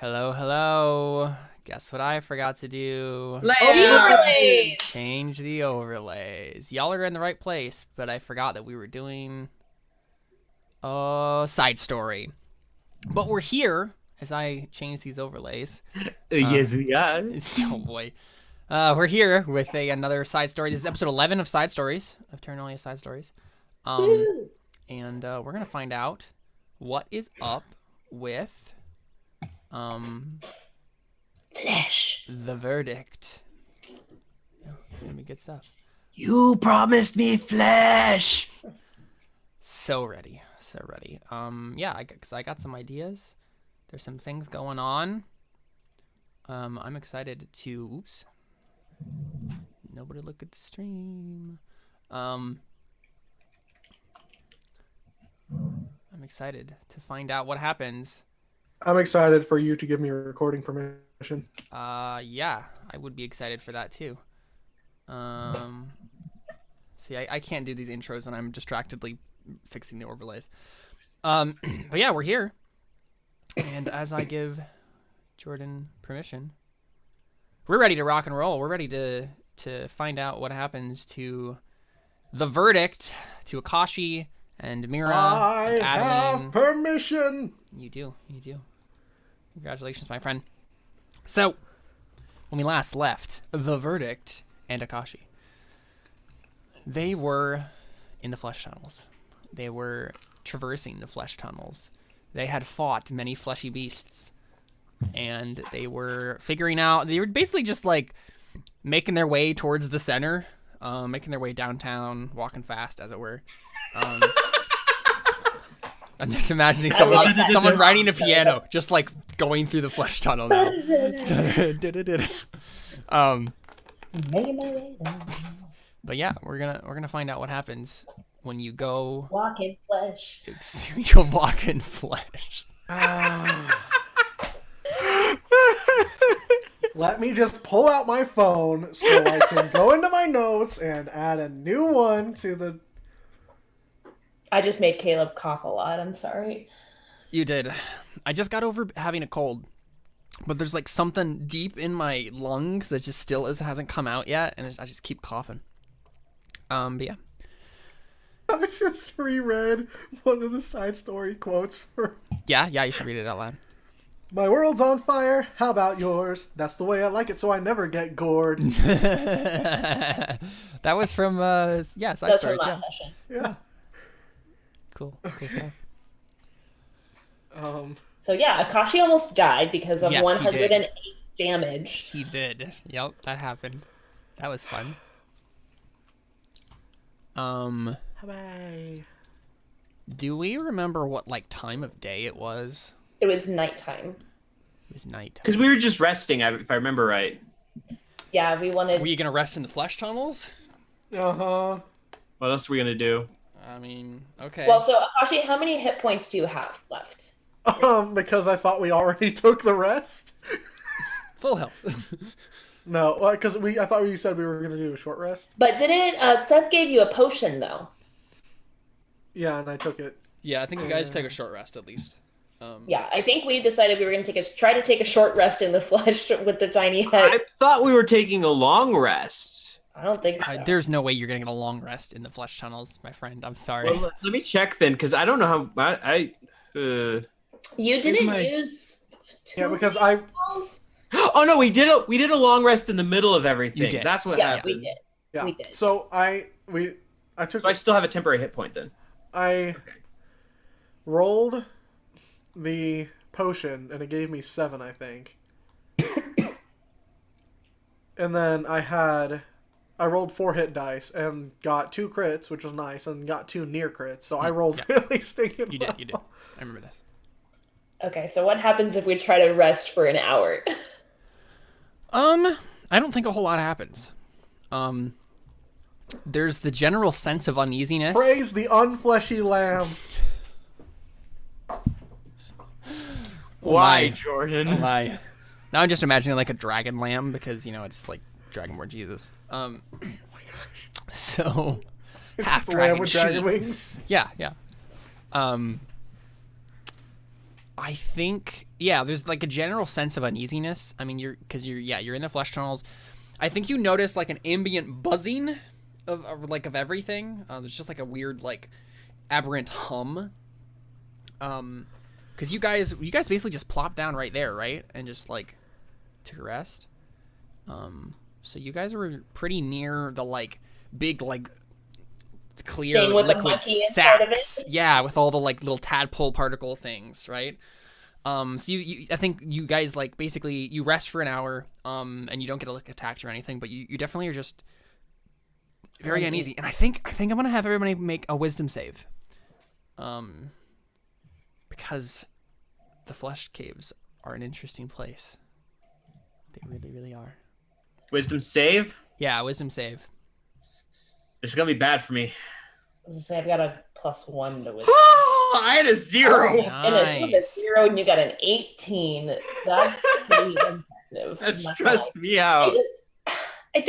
Hello, hello. Guess what I forgot to do? Overlays! Change the overlays. Y'all are in the right place, but I forgot that we were doing a side story. But we're here as I change these overlays. Yes, we are. Oh boy. We're here with another side story. This is episode 11 of Side Stories, of Terra Nullius Side Stories. And we're going to find out what is up with Flesh. the verdict. Yeah, it's going to be good stuff. You promised me flesh. So ready. So ready. Yeah, because I got some ideas. There's some things going on. I'm excited to... Oops. Nobody look at the stream. I'm excited to find out what happens. I'm excited for you to give me recording permission. Yeah, I would be excited for that too. See, I can't do these intros when I'm distractedly fixing the overlays. But yeah, we're here. And as I give Jordan permission, we're ready to rock and roll. We're ready to find out what happens to the verdict, to Akashi and Meira I and Adelene. have permission. You do. Congratulations, my friend. So, when we last left the verdict and Akashi, they were in the flesh tunnels. They were traversing the flesh tunnels. They had fought many fleshy beasts, and they were figuring out. They were basically just like making their way towards the center, making their way downtown, walking fast, as it were. I'm just imagining someone riding a piano, just like going through the flesh tunnel now. But yeah, we're gonna find out what happens when you go Walk in flesh. you'll walk in flesh. Let me just pull out my phone so I can go into my notes and add a new one to the... I just made Caleb cough a lot. I'm sorry. You did. I just got over having a cold, but there's like something deep in my lungs that just still hasn't come out yet, and I just keep coughing. But yeah. I just reread one of the side story quotes for... Yeah, you should read it out loud. My world's on fire. How about yours? That's the way I like it, so I never get gored. That was from Side That's Stories. from Yeah. last session. Yeah. Cool stuff. So yeah, Akashi almost died because of Yes, he did. 108 damage. He did. Yep, that happened. That was fun. Hooray. Do we remember what like time of day it was? It was nighttime. It was night. Because we were just resting, if I remember right. Yeah, we wanted... Were you gonna rest in the flesh tunnels? Uh-huh. What else are we going to do? I mean, okay. Well, so Akashi, how many hit points do you have left? Because I thought we already took the rest. Full health. No, because I thought you said we were going to do a short rest. But didn't Seth gave you a potion though? Yeah, and I took it. Yeah, I think you guys take a short rest at least. Yeah, I think we decided we were going to try to take a short rest in the flesh with the tiny head. I thought we were taking a long rest. I don't think so. There's no way you're gonna get a long rest in the flesh tunnels, my friend. I'm sorry. Well, let me check then, because I don't know how... You didn't use two Yeah, because balls? Oh, no, we did a long rest in the middle of everything. You did. That's what Yeah, happened. we did. Yeah. We did. So I took... So I still have a temporary hit point then. I rolled the potion, and it gave me 7, I think. And then I rolled 4 hit dice and got 2 crits, which was nice, and got 2 near crits. So I rolled really stinking You well. did. I remember this. Okay, so what happens if we try to rest for an hour? I don't think a whole lot happens. There's the general sense of uneasiness. Praise the unfleshy lamb. Why, My. Jordan? My. Now I'm just imagining like a dragon lamb because it's like Dragonborn Jesus. Oh my gosh. So It's half just the lamb dragon with sheep. dragon wings. Yeah. I think, yeah, there's like a general sense of uneasiness. I mean, you're in the flesh tunnels. I think you notice like an ambient buzzing of everything. There's just like a weird like aberrant hum. Because you guys basically just plopped down right there, right, and just like took a rest. So you guys were pretty near the like big like clear liquid sacks, yeah, with all the like little tadpole particle things, right? So I think you guys like basically you rest for an hour, and you don't get like attacked or anything, but you definitely are just very uneasy. And I think I'm gonna have everybody make a wisdom save, because the flesh caves are an interesting place. They really, really are. Wisdom save? Yeah, wisdom save. This is gonna be bad for me. I was gonna say I've got a +1 to wisdom. I had a 0. Nice. And it's a 0 and you got an 18. That's pretty impressive. That stressed me out. I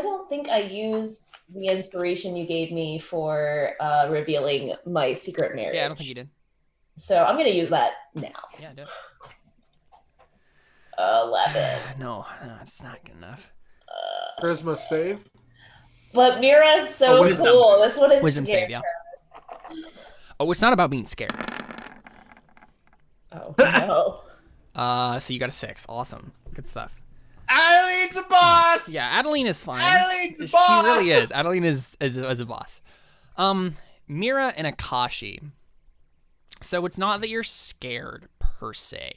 don't think I used the inspiration you gave me for revealing my secret marriage. Yeah, I don't think you did. So I'm gonna use that now. Yeah, do it. 11. No, it's not good enough. Charisma save. But Meira's so wisdom. cool. This one is Wisdom save, yeah. Oh, it's not about being scared. Oh no. So you got a 6. Awesome. Good stuff. Adelene's a boss! Yeah, Adeline is fine. Adelene's a boss! She really is. Adeline is a boss. Meira and Akashi. So it's not that you're scared per se.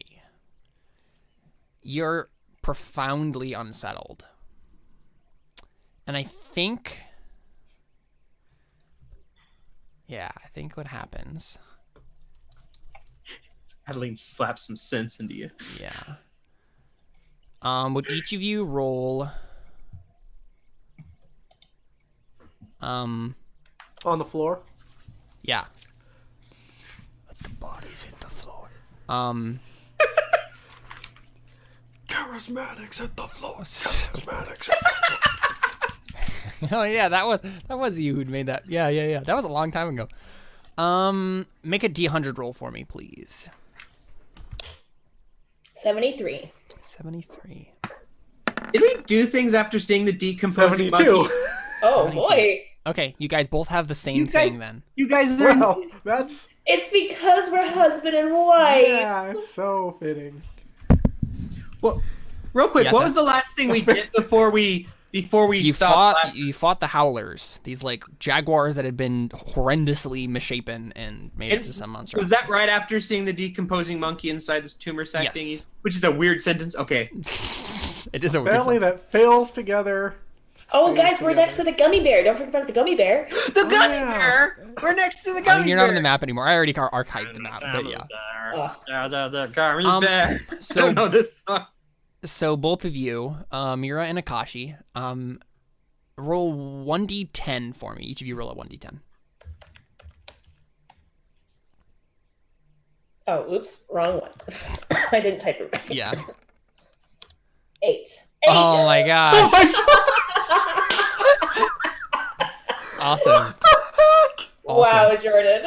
You're profoundly unsettled. And I think what happens. Adelene slaps some sense into you. Yeah. Would each of you roll On the floor. Yeah. Let the bodies hit the floor. Charismatics at the floor. Charismatics at the floor. Oh yeah, that was you who'd made that. Yeah. That was a long time ago. Make a D100 roll for me, please. 73. 73. Did we do things after seeing the decomposing 72. monkey? Oh 72. boy. Okay, you guys both have the same thing then. You guys are Well, that's It's because we're husband and wife. yeah, it's so fitting. Well, real quick, Yes, what sir? was the last thing we did before we stopped? You fought the Howlers, these like jaguars that had been horrendously misshapen and made into some monster. Was that right after seeing the decomposing monkey inside this tumor sac Yes. thingy? Which is a weird sentence. Okay. It is a weird Family that fails together. Oh, stays guys, we're together. next to the gummy bear. Don't forget about the gummy bear. The gummy yeah. bear! We're next to the I gummy mean, you're not on bear! the map anymore. I already archived the map, but yeah. The gummy bear. I So don't know this song. So both of you, Meira and Akashi, roll 1d10 for me. Each of you roll a 1d10. Oh, oops, wrong one. I didn't type it right. Yeah. 8. Oh my gosh. Awesome. Wow, Jordan.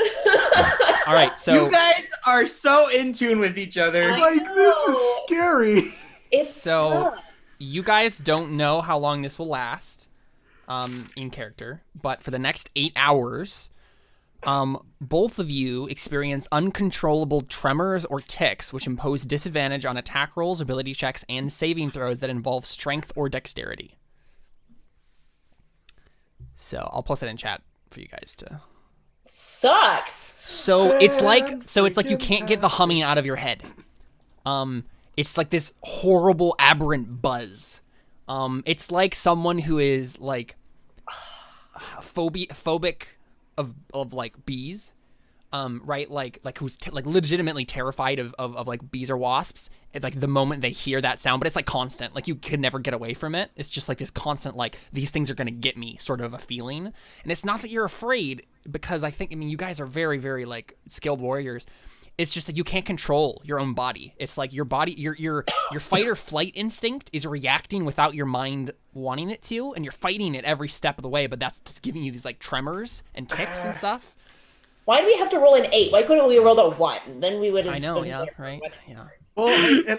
All right, so You guys are so in tune with each other. Like, this is scary. It's So- tough. you guys don't know how long this will last in character, but for the next 8 hours, both of you experience uncontrollable tremors or tics, which impose disadvantage on attack rolls, ability checks, and saving throws that involve strength or dexterity. So I'll post it in chat for you guys to. Sucks. So it's like you can't get the humming out of your head. It's like this horrible aberrant buzz. It's like someone who is like phobic of like bees, right? Like who's like legitimately terrified of like bees or wasps. It's like the moment they hear that sound, but it's like constant. Like you could never get away from it. It's just like this constant like these things are gonna get me sort of a feeling. And it's not that you're afraid, because I mean you guys are very very like skilled warriors. It's just that you can't control your own body. It's like your body, your fight or flight instinct is reacting without your mind wanting it to, and you're fighting it every step of the way. But that's giving you these like tremors and tics and stuff. Why do we have to roll an 8? Why couldn't we roll a 1? Then we would have. I know, yeah, right, yeah. Well,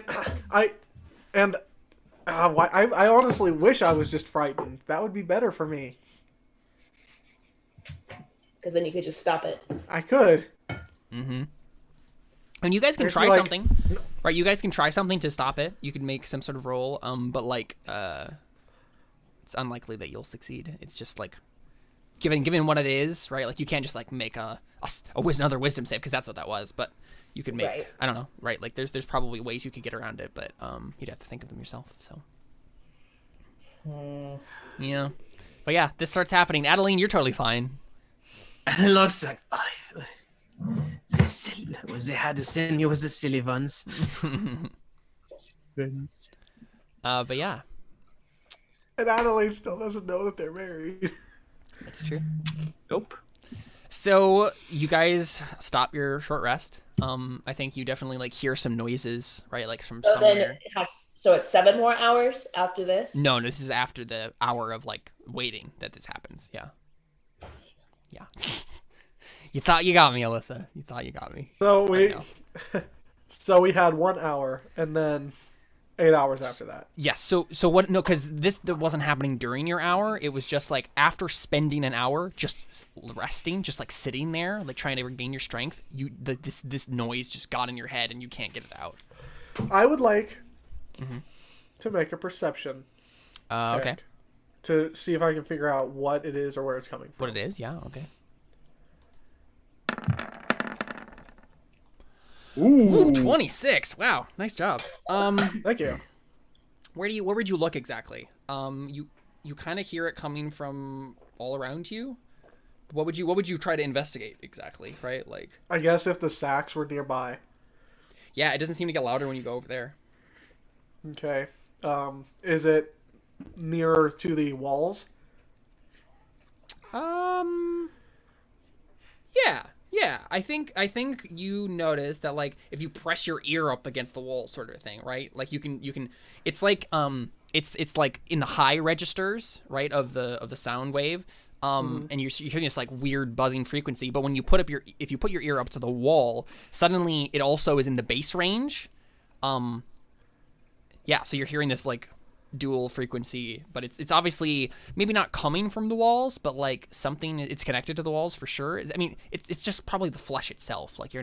I honestly wish I was just frightened. That would be better for me. Because then you could just stop it. I could. Mm-hmm. And you guys can If try you, like- something, right? You guys can try something to stop it. You could make some sort of roll, but like, it's unlikely that you'll succeed. It's just like, given what it is, right? Like you can't just like make another wisdom save because that's what that was. But you could make, Right. I don't know, right? Like there's probably ways you could get around it, but you'd have to think of them yourself. So. Yeah, but yeah, this starts happening. Adeline, you're totally fine. And it looks like they had to send me was the silly ones. But yeah, And Adelene still doesn't know that they're married. that's true. Nope. So you guys stop your short rest. I think you definitely like hear some noises, right? Like from So then somewhere. it's 7 more hours after this? No, this is after the hour of like waiting that this happens. Yeah. Yeah. You thought you got me, Alyssa. You thought you got me. So No. we had 1 hour and then 8 hours after that. Yes. So what? No, because this wasn't happening during your hour. It was just like after spending an hour just resting, just like sitting there, like trying to regain your strength. This noise just got in your head and you can't get it out. I would like to make a perception check Okay. to see if I can figure out what it is or where it's coming from. What it is? Yeah. Okay. Ooh, 26. Wow, nice job. Thank you. Where would you look exactly? You kind of hear it coming from all around you. What would you try to investigate exactly, right? Like, I guess if the sacks were nearby. yeah, it doesn't seem to get louder when you go over there. Okay. Is it nearer to the walls? Yeah. I think you notice that like if you press your ear up against the wall, sort of thing, right? Like you can. It's like it's like in the high registers, right, of the sound wave. And you're hearing this like weird buzzing frequency, but when you put your ear up to the wall, suddenly it also is in the bass range. Yeah, so you're hearing this like dual frequency, but it's obviously maybe not coming from the walls, but like something, it's connected to the walls for sure. I mean, it's just probably the flesh itself. Like it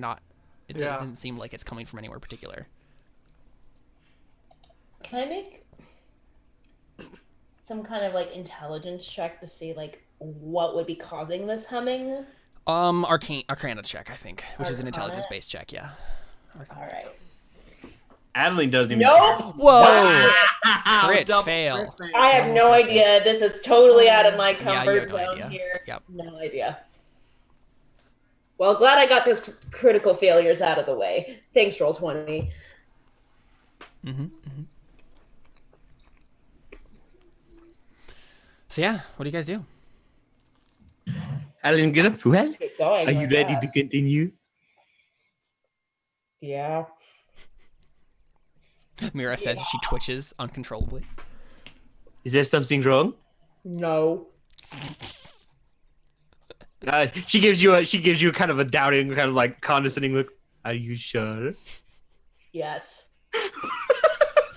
doesn't seem like it's coming from anywhere particular. Can I make some kind of like intelligence check to see like what would be causing this humming? Arcana check, I think, which is an Arcana? intelligence based check. Yeah. All right. Adeline doesn't even. Nope. Whoa! Crit Double fail. crit I have no idea. This is totally out of my Yeah, you comfort have no zone idea. here. Yep. No idea. Well, glad I got those critical failures out of the way. Thanks, Roll20. So yeah, what do you guys do? Adeline, get up. Well, Keep going. are you I ready to guess. continue? Yeah. Meira says she twitches uncontrollably. Is there something wrong? No. She gives you kind of a doubting, kind of like condescending look. Are you sure? Yes.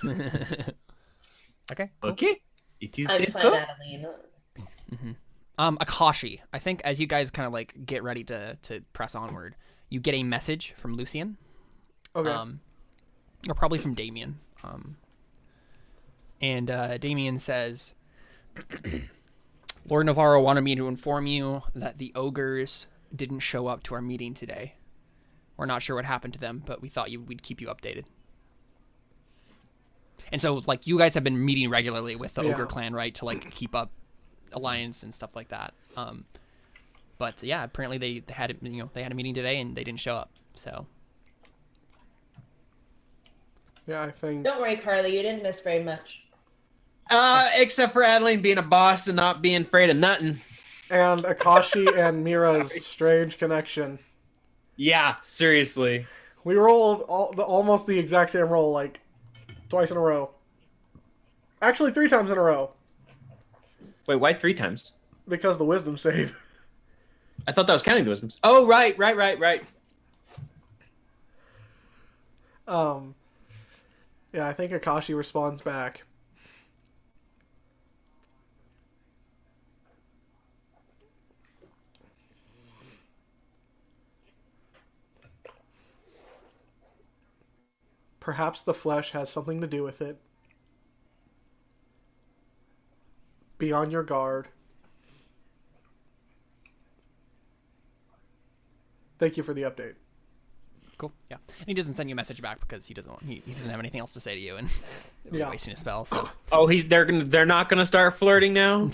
Okay. Cool. Okay. If you I'm say fine, so. Adeline. Akashi, I think as you guys kind of like get ready to press onward, you get a message from Lucian. Okay. Or probably from Damien. And Damien says, Lord Navarro wanted me to inform you that the ogres didn't show up to our meeting today. We're not sure what happened to them, but we thought we'd keep you updated. And so, like, you guys have been meeting regularly with the ogre clan, right, to like keep up alliance and stuff like that. But yeah, apparently they had a meeting today and they didn't show up. So Yeah, I think. Don't worry, Carly. You didn't miss very much. Except for Adeline being a boss and not being afraid of nothing. And Akashi and Mira's strange connection. Yeah, seriously. We rolled almost the exact same roll, like twice in a row. Actually, 3 times in a row. Wait, why 3 times? Because the wisdom save. I thought that was counting the wisdoms. Oh, right. Yeah, I think Akashi responds back. Perhaps the flesh has something to do with it. Be on your guard. Thank you for the update. Cool. Yeah. And he doesn't send you a message back because he doesn't have anything else to say to you, and Yeah. wasting a spell. So. Oh, they're not gonna start flirting now.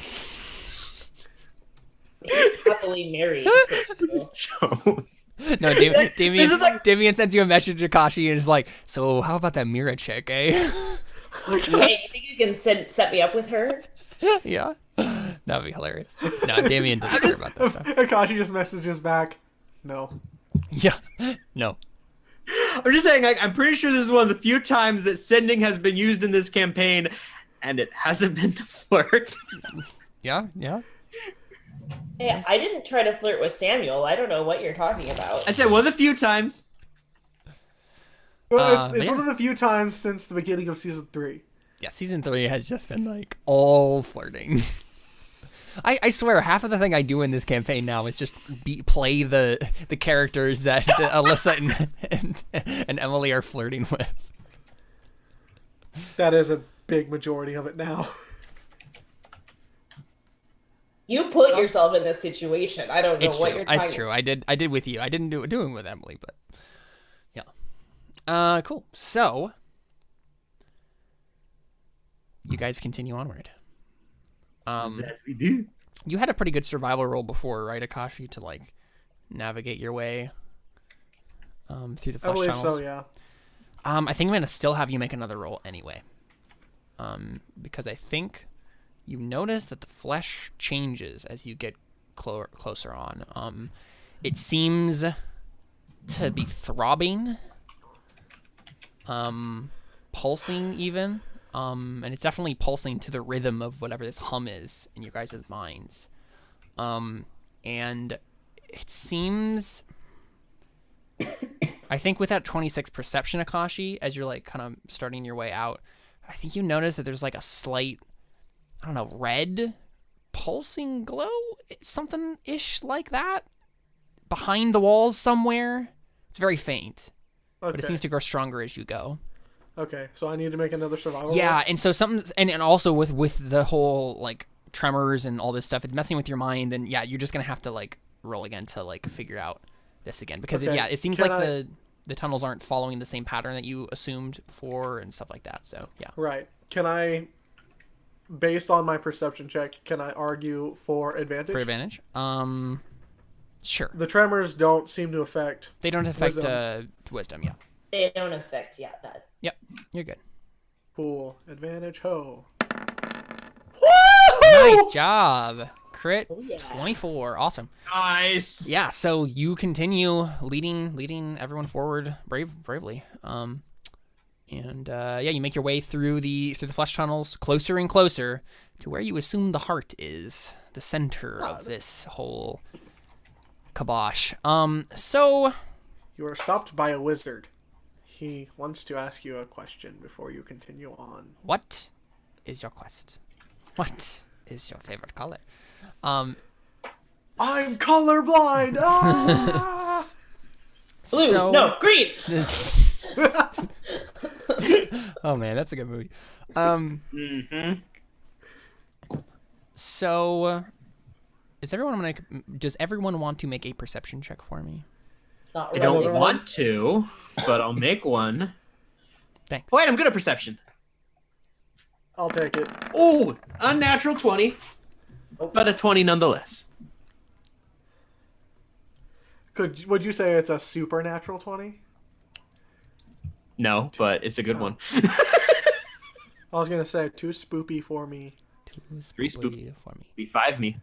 He's happily married. No, Damien sends you a message to Akashi and is like, "So how about that Meira chick, eh?" Hey, you think you can set me up with her? Yeah, that'd be hilarious. No, Damien doesn't care about that stuff. Akashi just messages back, no. Yeah, no. I'm just saying, I'm pretty sure this is one of the few times that sending has been used in this campaign, and it hasn't been to flirt. Yeah. Hey, I didn't try to flirt with Samuel. I don't know what you're talking about. I said one of the few times. Well, it's yeah. one of the few times since the beginning of season 3. Yeah, season 3 has just been like all flirting. I swear, half of the thing I do in this campaign now is just play the characters that Alyssa and Emily are flirting with. That is a big majority of it now. You put yourself in this situation. I don't know It's what true. you're talking It's true. I did with you. I didn't do it with Emily, but yeah. Cool. So you guys continue onward. That we do. You had a pretty good survival roll before, right, Akashi, to like navigate your way through the I flesh believe tunnels. so, yeah. I think I'm gonna still have you make another roll anyway, because I think you notice that the flesh changes as you get closer on. It seems to be throbbing, pulsing even. And it's definitely pulsing to the rhythm of whatever this hum is in your guys' minds. And it seems... I think with that 26 perception, Akashi, as you're like kind of starting your way out, I think you notice that there's like a slight, I don't know, red pulsing glow? Something-ish like that? Behind the walls somewhere? It's very faint, but it seems to grow stronger as you go. Okay, so I need to make another survival Yeah, roll? and so something, and also with the whole like tremors and all this stuff, it's messing with your mind, and yeah, you're just gonna have to like roll again to like figure out this again because Okay, it seems can like the tunnels aren't following the same pattern that you assumed before and stuff like that. So yeah, Right. Can I, based on my perception check, can I argue for advantage? for advantage. Sure. The tremors don't seem to affect... They don't affect Wisdom. wisdom. Yeah. They don't affect that. Yep. You're good. Cool. Advantage, ho. Nice job. Crit Oh, yeah. 24. Awesome. Nice. Yeah, so you continue leading everyone forward bravely. You make your way through the flesh tunnels closer and closer to where you assume the heart is, the center of this whole kibosh. So You are stopped by a wizard. He wants to ask you a question before you continue on. what is your quest? What is your favorite color? I'm colorblind! Ah! Blue, So- no, green. Oh man, that's a good movie. Mm-hmm. So does everyone want to make a perception check for me? Not I don't really. want to, but I'll make one. Thanks. Wait, I'm good at perception. I'll take it. Ooh, unnatural 20, but a 20 nonetheless. Would you say it's a supernatural 20? No, but it's a good one. I was gonna say too spoopy for me. Three spoopy. for me. Be 5 me.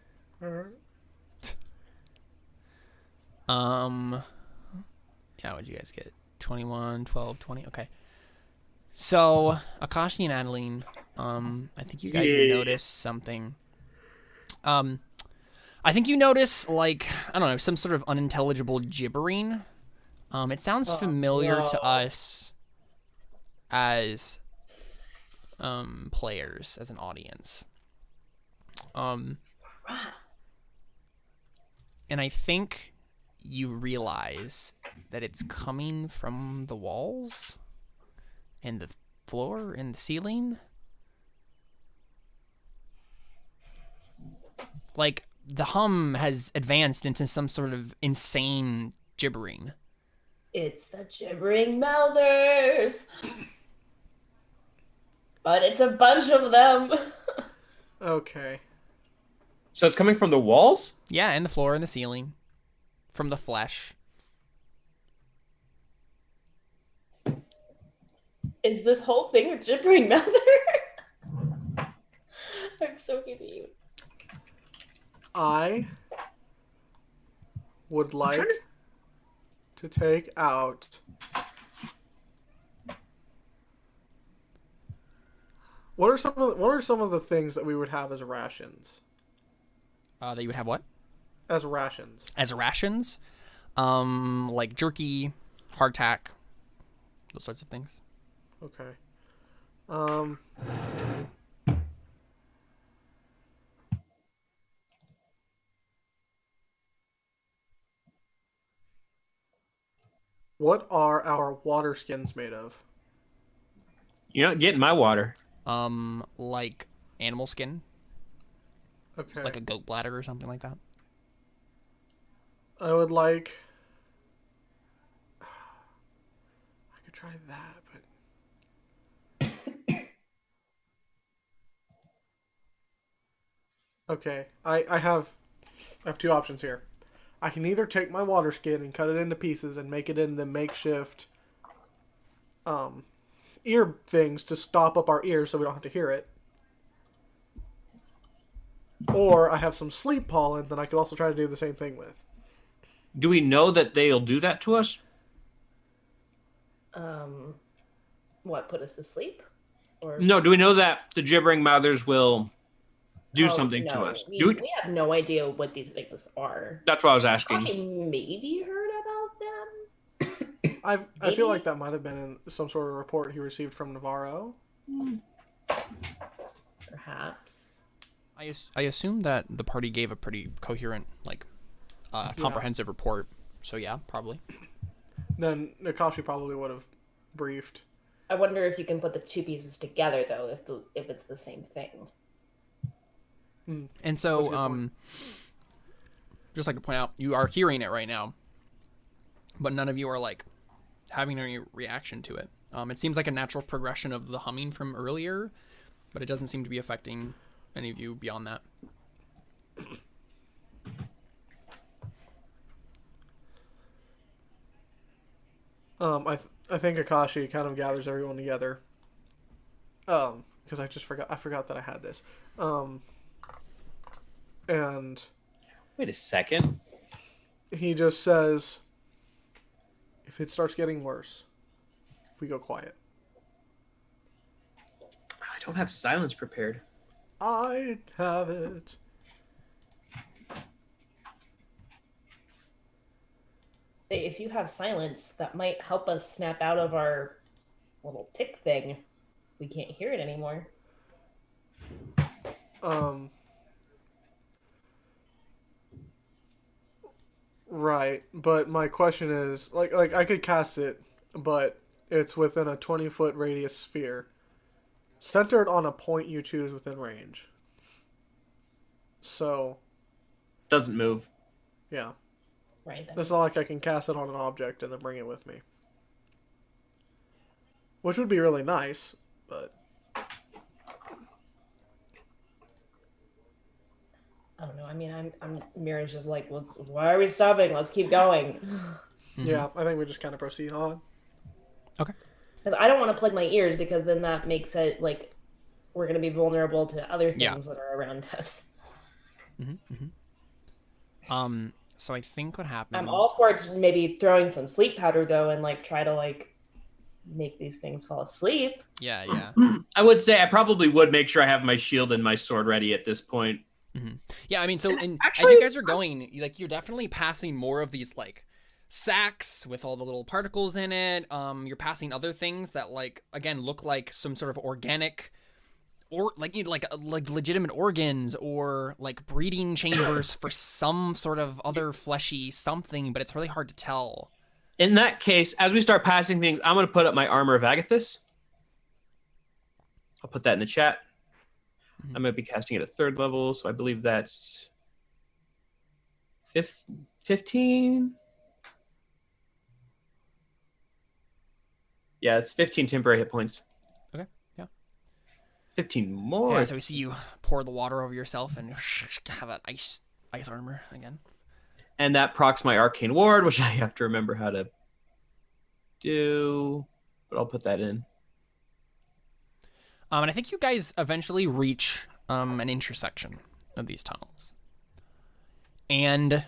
Yeah, what'd you guys get? 21, 12, 20. Okay. So, Akashi and Adeline, I think you guys Yeah. noticed something. I think you notice, like, I don't know, some sort of unintelligible gibbering. It sounds familiar to us as players, as an audience. And I think you realize that it's coming from the walls and the floor and the ceiling. Like, the hum has advanced into some sort of insane gibbering. It's the gibbering mouthers. But it's a bunch of them. Okay. So it's coming from the walls? Yeah, and the floor and the ceiling. From the flesh. Is this whole thing a gibbering mouther? I'm so confused. I would like to take out what are some of the things that we would have as rations? That you would have what? As rations. As rations? Like jerky, hardtack, those sorts of things. Okay. What are our water skins made of? You're not getting my water. Like animal skin, Okay. like a goat bladder or something like that. I would like. I could try that, but. Okay, I have two options here. I can either take my water skin and cut it into pieces and make it into makeshift ear things to stop up our ears so we don't have to hear it. Or I have some sleep pollen that I could also try to do the same thing with. Do we know that they'll do that to us? What, put us to sleep? Or No, do we know that the gibbering mouthers will do Oh, something no. to us? We, Do we- we have no idea what these things are. That's what I was asking. I maybe heard about them. I feel like that might have been in some sort of report he received from Navarro. Perhaps. I assume that the party gave a pretty coherent, like, comprehensive report. So yeah, probably. Then Akashi probably would have briefed. I wonder if you can put the two pieces together, though, if it's the same thing. And That's a good so, point. just like to point out, you are hearing it right now, but none of you are like having any reaction to it. It seems like a natural progression of the humming from earlier, but it doesn't seem to be affecting any of you beyond that. I think Akashi kind of gathers everyone together. Because I forgot that I had this. And Wait a second. he just says, if it starts getting worse, we go quiet. I don't have silence prepared. I have it. If you have silence, that might help us snap out of our little tick thing. We can't hear it anymore. Right, but my question is, like I could cast it, but it's within a 20-foot radius sphere, centered on a point you choose within range. So, Doesn't move. yeah, Right. it's not like I can cast it on an object and then bring it with me, which would be really nice, but I don't know. I mean, I'm Meira's just like, why are we stopping? Let's keep going. yeah, I think we just kind of proceed on. Okay. Because I don't want to plug my ears, because then that makes it like we're going to be vulnerable to other things Yeah. that are around us. So I think what happens. I'm all for maybe throwing some sleep powder, though, and like try to like make these things fall asleep. Yeah. I would say I probably would make sure I have my shield and my sword ready at this point. Yeah, I mean, so as Actually- you guys are going, you're definitely passing more of these like sacks with all the little particles in it. You're passing other things that again look like some sort of organic, or like legitimate organs, or like breeding chambers for some sort of other fleshy something, but it's really hard to tell. In that case, as we start passing things, I'm going to put up my armor of Agathis. I'll put that in the chat. I'm going to be casting it at 3rd level, so I believe that's 15. Yeah, it's 15 temporary hit points. Okay, yeah. 15 more. Yeah, so we see you pour the water over yourself and have that ice armor again. And that procs my arcane ward, which I have to remember how to do, but I'll put that in. And I think you guys eventually reach an intersection of these tunnels. And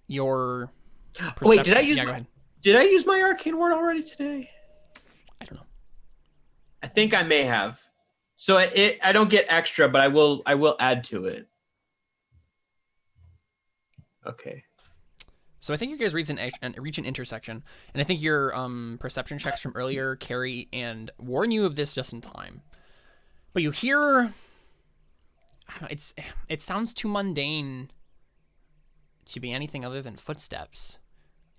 your perception... Wait, did I use Yeah, go ahead. Did I use my arcane ward already today? I don't know. I think I may have. So I don't get extra, but I will add to it. Okay. So I think you guys reach an intersection, and I think your perception checks from earlier carry and warn you of this just in time. But you hear, I don't know, it sounds too mundane to be anything other than footsteps.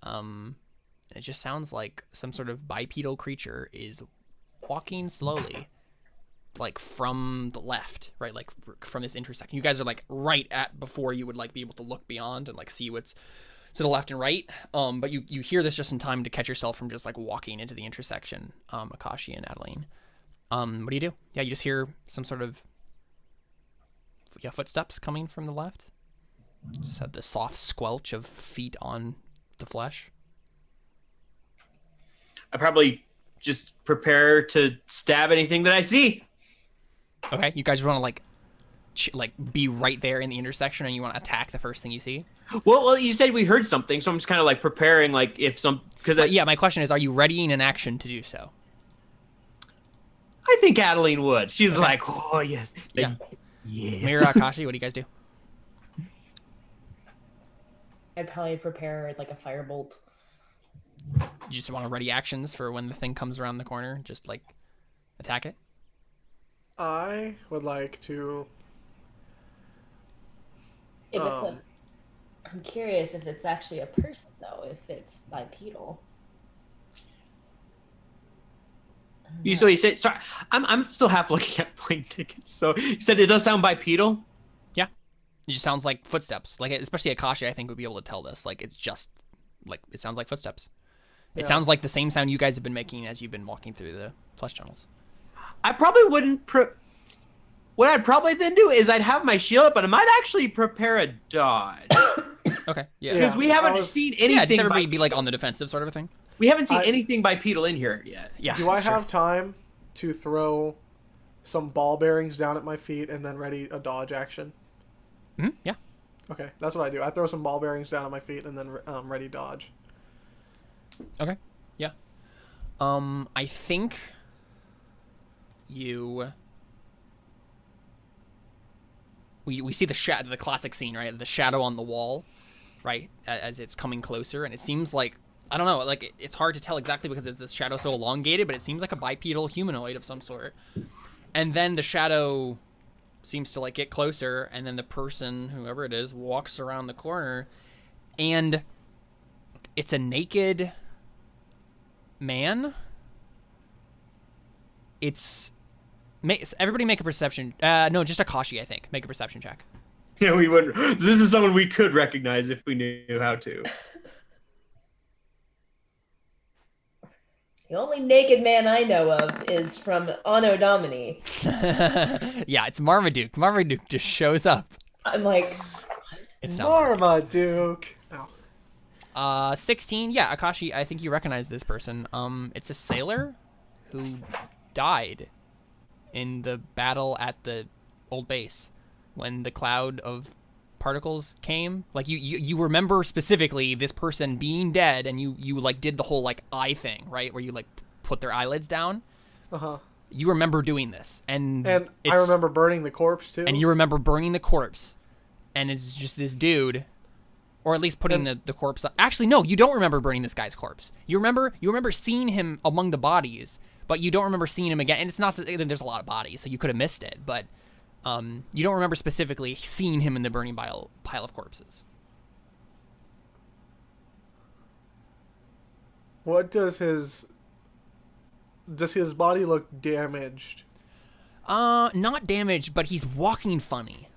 It just sounds like some sort of bipedal creature is walking slowly, like from the left, right? Like from this intersection. You guys are like right at before you would like be able to look beyond and like see what's to the left and right. But you hear this just in time to catch yourself from just like walking into the intersection, Akashi and Adelene. What do you do? Yeah, you just hear some sort of footsteps coming from the left. Just had the soft squelch of feet on the flesh. I probably just prepare to stab anything that I see. Okay, you guys want to like be right there in the intersection, and you want to attack the first thing you see? Well, you said we heard something, so I'm just kind of like preparing, like if some Yeah, my question is, are you readying an action to do so? I think Adeline would. She's Okay. like, oh yes, Yeah. yes. Meira, Akashi, what do you guys do? I'd probably prepare like a firebolt. You just want to ready actions for when the thing comes around the corner, just like attack it? I would like to. If it's I'm curious if it's actually a person though. If it's bipedal. So you said, sorry, I'm still half looking at plane tickets. So you said it does sound bipedal. Yeah, it just sounds like footsteps. Like especially Akashi, I think would be able to tell this. Like it's just like it sounds like footsteps. It sounds like the same sound you guys have been making as you've been walking through the flesh tunnels. I probably wouldn't. What I'd probably then do is I'd have my shield up, but I might actually prepare a dodge Okay, yeah. because we haven't seen anything. Yeah, just everybody be like on the defensive sort of a thing. We haven't seen anything bipedal in here yet. Yeah. Do I that's true. have time to throw some ball bearings down at my feet and then ready a dodge action? Mhm, yeah. Okay, that's what I do. I throw some ball bearings down at my feet and then ready dodge. Okay. Yeah. I think you. We see the classic scene, right? The shadow on the wall, right? As it's coming closer, and it seems like, I don't know, like it's hard to tell exactly because this shadow so elongated, but it seems like a bipedal humanoid of some sort. And then the shadow seems to like get closer, and then the person, whoever it is, walks around the corner, and it's a naked man. Everybody make a perception. No, just Akashi, I think. Make a perception check. Yeah, we wouldn't. This is someone we could recognize if we knew how to. The only naked man I know of is from Anno Domini. Yeah, it's Marmaduke. Marmaduke just shows up. I'm like, It's not. Marmaduke. Oh. 16. Yeah, Akashi, I think you recognize this person. It's a sailor who died in the battle at the old base when the cloud of particles came. Like you remember specifically this person being dead, and you like did the whole like eye thing, right, where you like put their eyelids down. Uh-huh. You remember doing this, and I remember burning the corpse too. And you remember burning the corpse, and it's just this dude, or at least putting the corpse. Actually, no, you don't remember burning this guy's corpse. You remember seeing him among the bodies, but you don't remember seeing him again. And it's not that there's a lot of bodies, so you could have missed it, but you don't remember specifically seeing him in the burning pile of corpses. What does his body look damaged? Not damaged, but he's walking funny.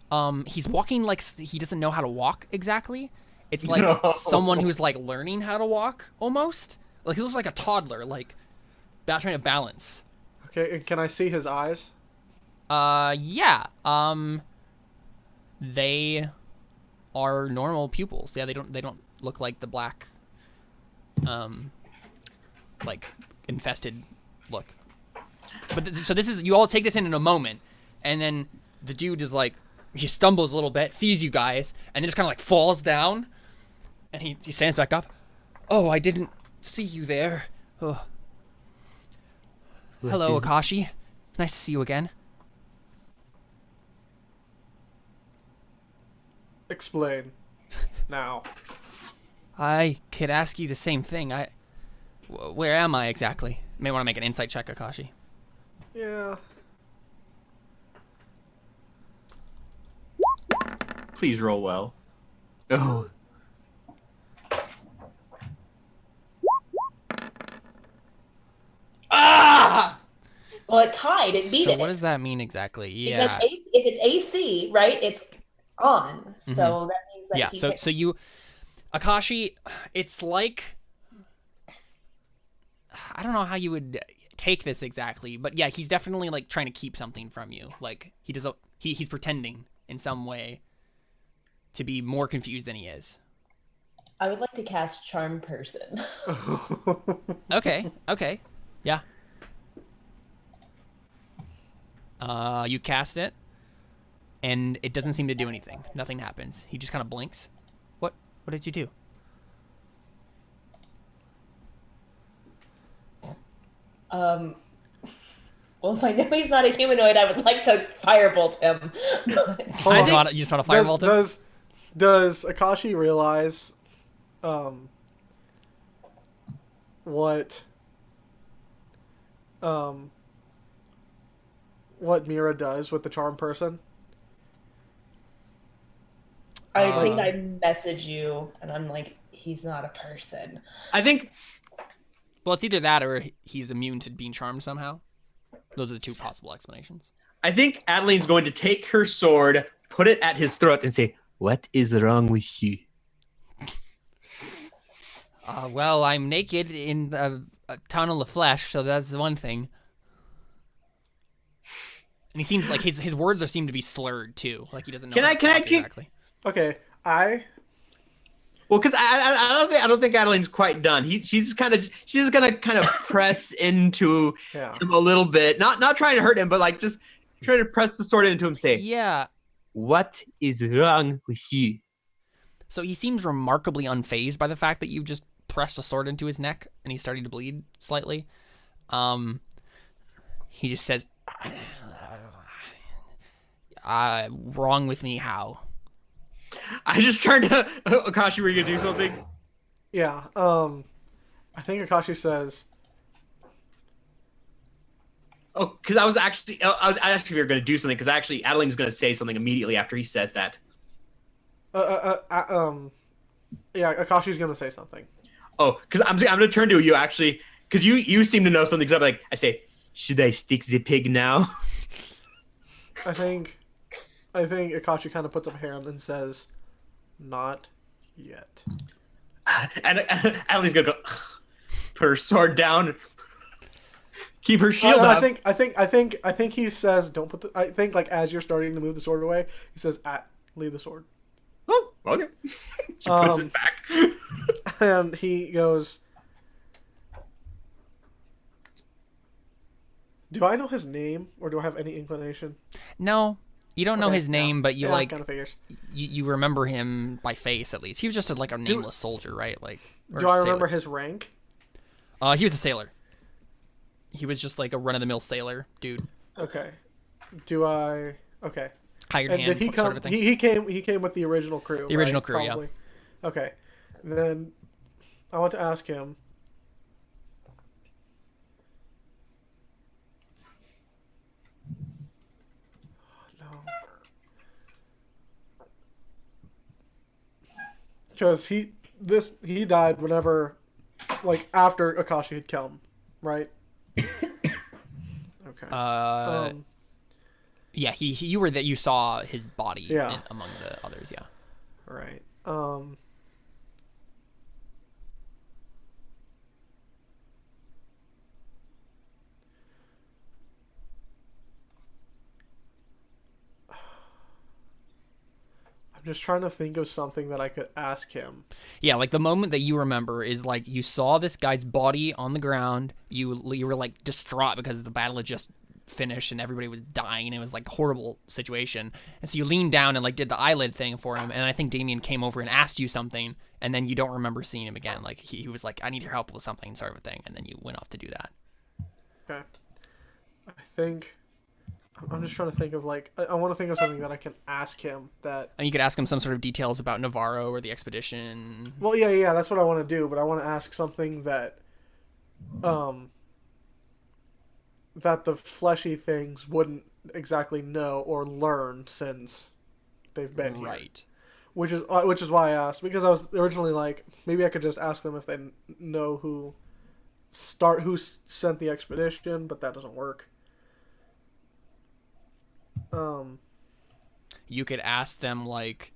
He's walking like he doesn't know how to walk exactly. It's like someone who's like learning how to walk almost. Like he looks like a toddler, like trying to balance. Okay, and can I see his eyes? Yeah. They are normal pupils. Yeah, they don't look like the black, like infested look. But so this is, you all take this in a moment, and then the dude is like, he stumbles a little bit, sees you guys, and then just kind of like falls down, and he stands back up. Oh, I didn't see you there. Oh. Hello, Akashi. Nice to see you again. Explain. Now. I could ask you the same thing. Where am I exactly? May want to make an insight check, Akashi. Yeah. Please roll well. Oh. Ah! Well, it tied. It beat So it. what does that mean exactly? Yeah. Because if it's AC, right, it's on. So that means that Yeah. he So you, Akashi, it's like, I don't know how you would take this exactly, but yeah, he's definitely like trying to keep something from you. Like he's pretending in some way to be more confused than he is. I would like to cast Charm Person. Okay. Yeah. You cast it, and it doesn't seem to do anything. Nothing happens. He just kind of blinks. What did you do? Well, if I know he's not a humanoid, I would like to firebolt him. You just want to firebolt him? Does Akashi realize what Meira does with the charm person? I think I message you, and I'm like, he's not a person. I think. Well, it's either that or he's immune to being charmed somehow. Those are the two possible explanations. I think Adeline's going to take her sword, put it at his throat, and say, "What is wrong with you?" Well, I'm naked in a tunnel of flesh, so that's one thing. And he seems like his words seem to be slurred too, like he doesn't know. Can I exactly? Okay, Well, because I don't think Adeline's quite done. She's gonna kind of press into him a little bit, not trying to hurt him, but like just trying to press the sword into him. Say, yeah. What is wrong with you? So he seems remarkably unfazed by the fact that you just pressed a sword into his neck and he's starting to bleed slightly. He just says, "Wrong with me? How?" I just turned to Akashi. Were you gonna do something? Yeah. I think Akashi says. Oh, because I asked if you were gonna do something. Because actually, Adeline's gonna say something immediately after he says that. Yeah, Akashi's gonna say something. Oh, because I'm gonna turn to you actually, because you seem to know something. Because I say, should I stick the pig now? I think Akashi kind of puts up a hand and says, "Not yet." And Adeline's gonna go, put her sword down, keep her shield up. I think he says, "Don't put the." I think like as you're starting to move the sword away, he says, "Leave the sword." Oh, okay. She puts it back. And he goes, "Do I know his name, or do I have any inclination?" No, you don't know his name, but you kind of figures. you remember him by face at least. He was just like a nameless soldier, right? Like, do I remember his rank? He was a sailor. He was just like a run-of-the-mill sailor dude. Okay. Do I? Okay. Hired And hand did he sort come? of a thing. He came with the original crew. The original right? crew, yeah. Probably. Okay. Then I want to ask him. No. Because he died whenever, like after Akashi had killed him, right? Okay. Yeah, you saw his body Yeah. among the others, yeah. Right. I'm just trying to think of something that I could ask him. Yeah, like the moment that you remember is like you saw this guy's body on the ground. You were like distraught because the battle had just finished and everybody was dying. It was like a horrible situation. And so you leaned down and like did the eyelid thing for him. And I think Damien came over and asked you something, and then you don't remember seeing him again. Like he was like, I need your help with something, sort of a thing. And then you went off to do that. Okay. I think I'm just trying to think of like I want to think of something that I can ask him that. And you could ask him some sort of details about Navarro or the expedition. Well, yeah, that's what I want to do, but I want to ask something that that the fleshy things wouldn't exactly know or learn since they've been here. Right. Which is why I asked, because I was originally like, maybe I could just ask them if they know who sent the expedition, but that doesn't work. You could ask them like,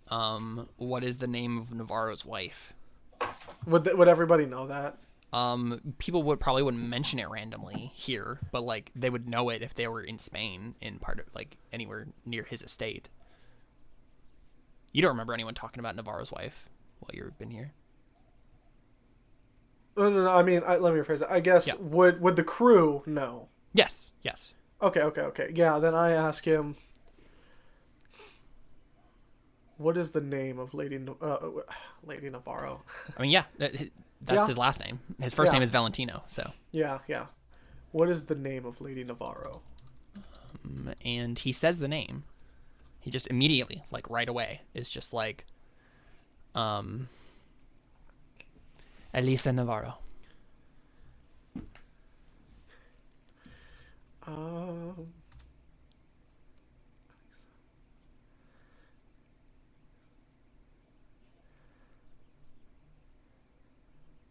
what is the name of Navarro's wife? Would everybody know that? People wouldn't mention it randomly here, but like they would know it if they were in Spain, in part of like anywhere near his estate. You don't remember anyone talking about Navarro's wife while you've been here? No. I mean, let me rephrase it. I guess Yeah. would the crew know? Yes. Okay. Yeah, then I ask him, what is the name of Lady Navarro? I mean, yeah, that's Yeah. his last name. His first Yeah. name is Valentino, so. Yeah. What is the name of Lady Navarro? And he says the name. He just immediately, like right away, is just like, Elisa Navarro.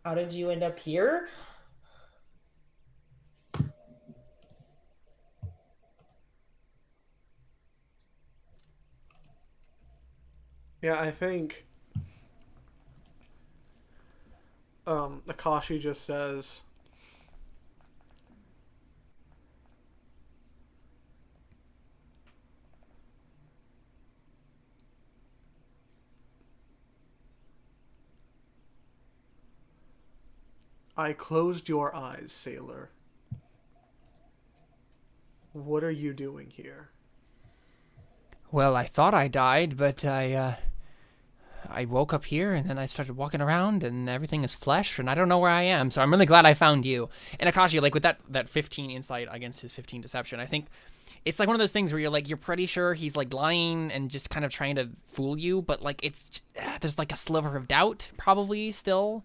How did you end up here? Yeah, I think Akashi just says, I closed your eyes, sailor. What are you doing here? Well, I thought I died, but I woke up here and then I started walking around and everything is flesh and I don't know where I am. So I'm really glad I found you. And Akashi, like with that 15 insight against his 15 deception, I think it's like one of those things where you're pretty sure he's like lying and just kind of trying to fool you, but like there's like a sliver of doubt probably still.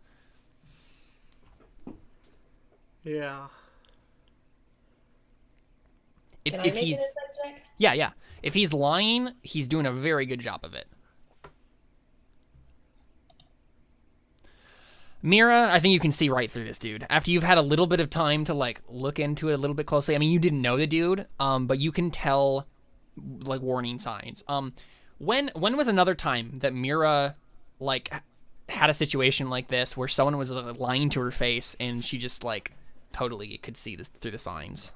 Yeah. Can I If make he's an insight check? yeah. If he's lying, he's doing a very good job of it. Meira, I think you can see right through this dude. After you've had a little bit of time to like look into it a little bit closely. I mean, you didn't know the dude, but you can tell like warning signs. When was another time that Meira like had a situation like this where someone was lying to her face and she just like totally could see this through the signs?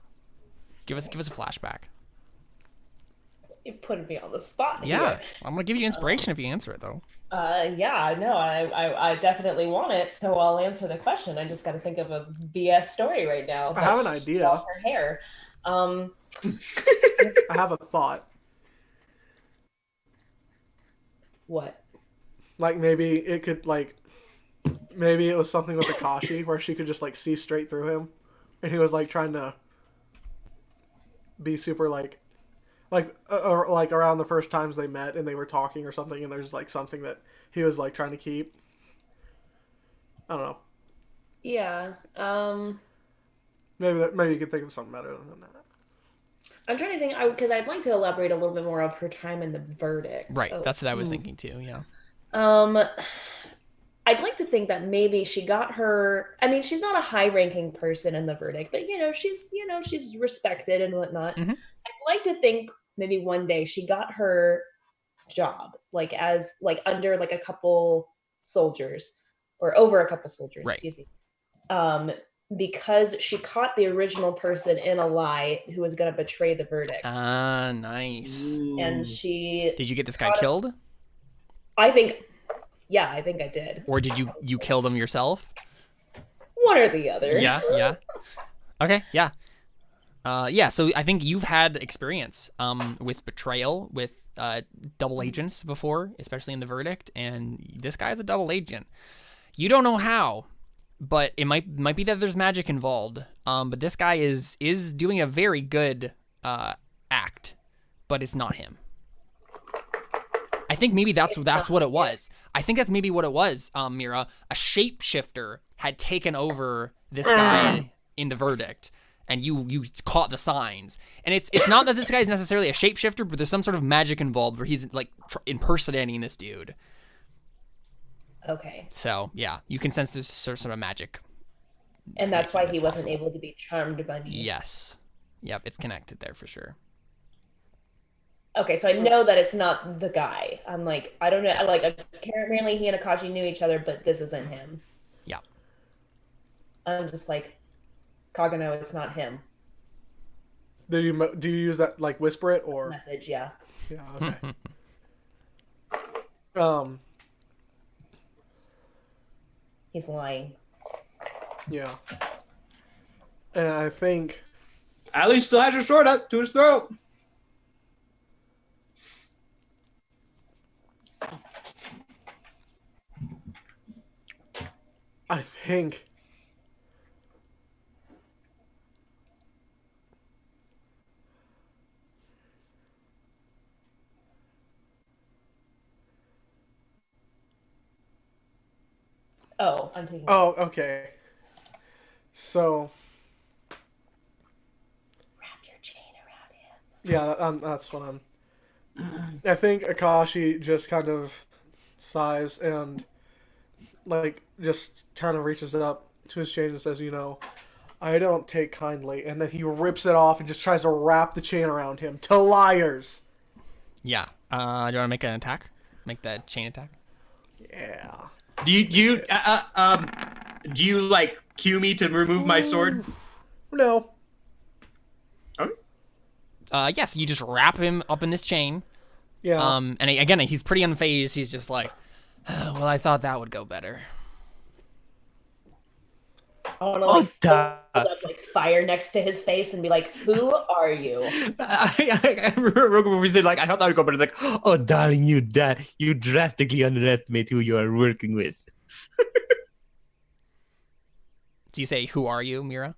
Give us a flashback. You put me on the spot Yeah, here. I'm gonna give you inspiration if you answer it though. Yeah, no, I definitely want it, so I'll answer the question. I just got to think of a BS story right now. I have an idea. Her hair. I have a thought. What? Like maybe it was something with Akashi where she could just like see straight through him. and he was like trying to be super like around the first times they met and they were talking or something, and there's like something that he was like trying to keep. I don't know. Yeah. Maybe you could think of something better than that. I'm trying to think, because I'd like to elaborate a little bit more of her time in the verdict. Right, that's what I was thinking too. Yeah. I'd like to think that maybe she got her. I mean, she's not a high-ranking person in the verdict, but she's respected and whatnot. Mm-hmm. I'd like to think maybe one day she got her job, like as like under like a couple soldiers or over a couple soldiers, right. Excuse me. Because she caught the original person in a lie who was going to betray the verdict. Ah, nice. And she... Did you get this guy killed? I think I did. Or did you kill them yourself? One or the other. Yeah. Okay, yeah. So I think you've had experience with betrayal, with double agents before, especially in the verdict, and this guy's a double agent. You don't know how, but it might be that there's magic involved. But this guy is doing a very good act, but it's not him. I think maybe that's what it was. I think that's maybe what it was, Meira. A shapeshifter had taken over this guy in the verdict, and you caught the signs. And it's not that this guy is necessarily a shapeshifter, but there's some sort of magic involved where he's like impersonating this dude. Okay. So yeah, you can sense there's sort of magic. And that's why he wasn't able to be charmed by me. Yes. Yep, it's connected there for sure. Okay, so I know that it's not the guy. I'm like, I don't know. Like, apparently he and Akashi knew each other, but this isn't him. Yeah. I'm just like, Kagano, it's not him. Do you use that, like, whisper it, or? Message, yeah. Yeah, okay. He's lying. Yeah. And I think... Adelene still has her sword up to his throat. I think... Oh, I'm taking... Oh, okay. So... Wrap your chain around him. Yeah, that's what I'm... I think Akashi just kind of sighs and, like, just kind of reaches up to his chain and says, I don't take kindly. And then he rips it off and just tries to wrap the chain around him. To liars! Yeah. Do you want to make an attack? Make that chain attack? Yeah. Do you like cue me to remove my sword? No. Okay. Yes, you just wrap him up in this chain. Yeah. And again, he's pretty unfazed. He's just like, well, I thought that would go better. I want to hold up like fire next to his face and be like, "Who are you?" I remember we said, like, I thought that would go better. Like, oh, darling, you drastically underestimate who you are working with. Do you say, "Who are you, Meira"?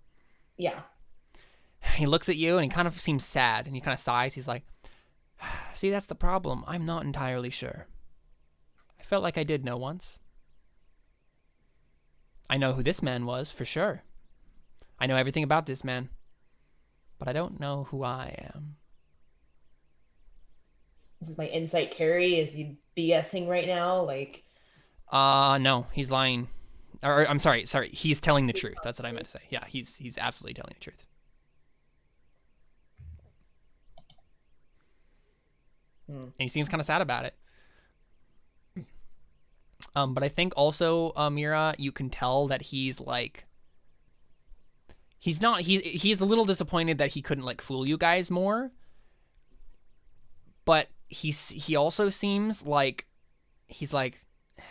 Yeah. He looks at you and he kind of seems sad and he kind of sighs. He's like, "See, that's the problem. I'm not entirely sure. I felt like I did know once. I know who this man was, for sure. I know everything about this man. But I don't know who I am." This is my insight carry. Is he BSing right now? Like... No, he's lying. Or I'm sorry. He's telling the truth. That's what I meant to say. Yeah, he's absolutely telling the truth. And he seems kind of sad about it. But I think also, Meira, you can tell that he's like, he's a little disappointed that he couldn't like fool you guys more. But he also seems like, he's like,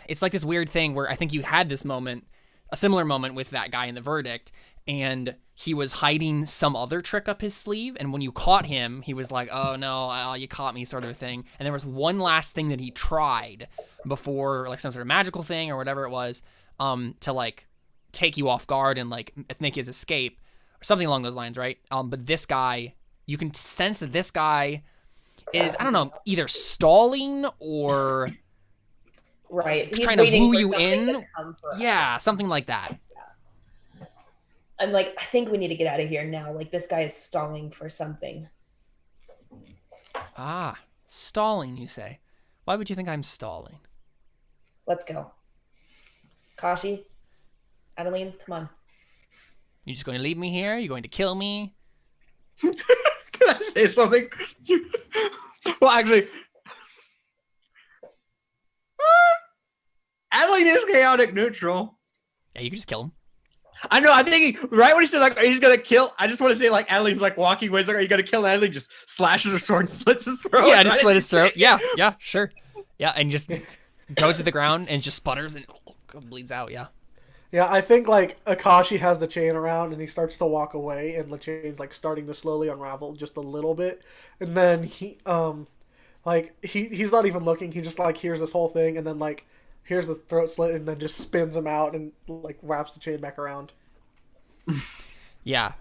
it's like this weird thing where I think you had this moment, a similar moment with that guy in the verdict, and he was hiding some other trick up his sleeve, and when you caught him, he was like, "Oh no, you caught me," sort of a thing. And there was one last thing that he tried before, like some sort of magical thing or whatever it was, to like take you off guard and like make his escape. something along those lines, right? But this guy, you can sense that this guy is, I don't know, either stalling or Right. He's trying to waiting woo for you something to in. come for us. Yeah, something like that. I'm like, I think we need to get out of here now. Like, this guy is stalling for something. Ah, stalling, you say? Why would you think I'm stalling? Let's go. Kashi, Adeline, come on. You just going to leave me here? You going to kill me? Can I say something? Well, actually, Adeline is chaotic neutral. Yeah, you can just kill him. I know. I think right when he says like, "He's gonna kill," I just want to say like Adeline's like walking away. He's like, "Are you gonna kill?" And Adeline just slashes her sword and slits his throat. Yeah, just slit his throat. Yeah, sure. Yeah, and just goes to the ground and just sputters and bleeds out. Yeah. Yeah, I think like Akashi has the chain around and he starts to walk away and the chain's like starting to slowly unravel just a little bit. And then he's not even looking, he just like hears this whole thing and then like hears the throat slit and then just spins him out and like wraps the chain back around. Yeah.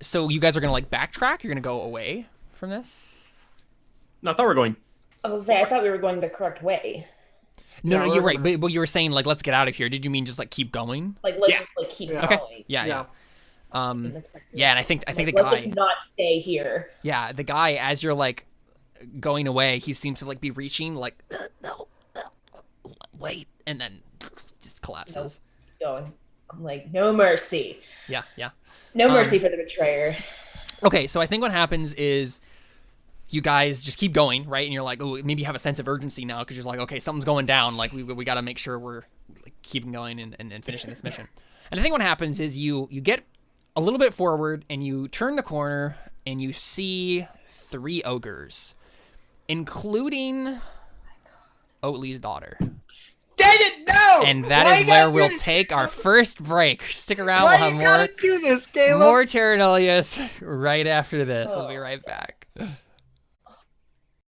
So you guys are gonna like backtrack? You're gonna go away from this? No, I thought we were going. I was gonna say, I thought we were going the correct way. No, Yeah, you're we're right. But you were saying like let's get out of here. Did you mean just like keep going? Like, let's Yeah. just like keep Yeah. Okay. going. Yeah. Yeah. Yeah, and I think the Let's guy. just not stay here. Yeah, the guy as you're like going away, he seems to like be reaching like no, wait, and then just collapses. Going. I'm like, no mercy. Yeah. No mercy for the betrayer. Okay, so I think what happens is you guys just keep going, right? And you're like, oh, maybe you have a sense of urgency now because you're like, okay, something's going down. Like we got to make sure we're like, keeping going and finishing this mission. And I think what happens is you get a little bit forward and you turn the corner and you see 3 ogres, including Oatly's daughter. Dang it! No. And that Why is you where gotta do we'll this? take our first break. Stick around. Why We'll you have gotta do this, Caleb? more Terra Nullius right after this. We'll be right back.